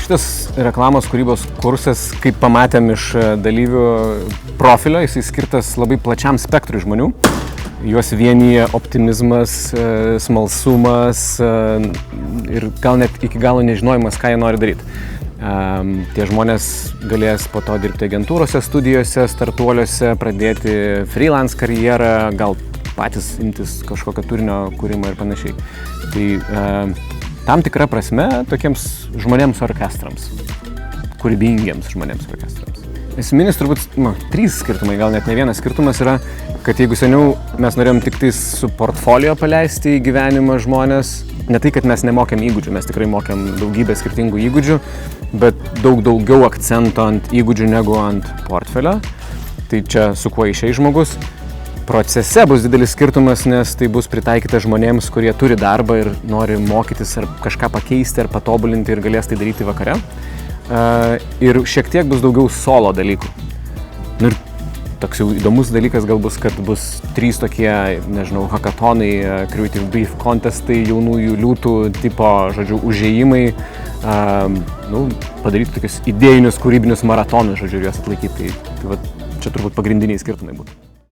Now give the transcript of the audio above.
šitas reklamos kūrybos kursas, kaip pamatėm iš dalyvių profilio, jisai skirtas labai plačiam spektrui žmonių. Juos vienyje optimizmas, smalsumas ir gal net iki galo nežinojimas, ką jie nori daryti. Tie žmonės galės po to dirbti agentūrose, studijose, startuoliuose, pradėti freelance karjerą, gal patys imtis kažkokio turinio kūrimo ir panašiai. Tai tam tikra prasme tokiems žmonėms orkestrams, kūrybingiems žmonėms orkestrams. Esminis turbūt 3 skirtumai, gal net ne vienas skirtumas yra, kad jeigu seniau mes norėjom tik tai su portfolio paleisti į gyvenimą žmonės, ne tai, kad mes nemokėm įgūdžių, mes tikrai mokėm daugybę skirtingų įgūdžių, bet daugiau akcento ant įgūdžių negu ant portfelio. Tai čia su kuo išeis žmogus. Procese bus didelis skirtumas, nes tai bus pritaikyta žmonėms, kurie turi darbą ir nori mokytis ar kažką pakeisti ar patobulinti ir galės tai daryti vakare. Ir šiek tiek bus daugiau solo dalykų. Ir toks jau įdomus dalykas gal bus, kad bus 3 tokie, nežinau, hackathonai, creative brief contestai, jaunųjų liūtų tipo, žodžiu, užėjimai, padaryti tokius idėjinius, kūrybinius maratonus, žodžiu, ir juos atlaikyti. Tai va, čia turbūt pagrindiniai skirtumai būtų.